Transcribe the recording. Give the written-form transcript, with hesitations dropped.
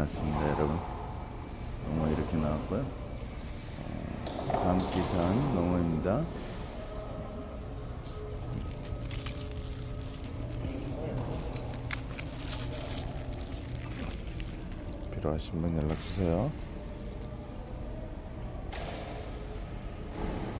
나왔습니다, 여러분. 농어 이렇게 나왔고요. 밤기산 농어입니다. 필요하신 분 연락 주세요.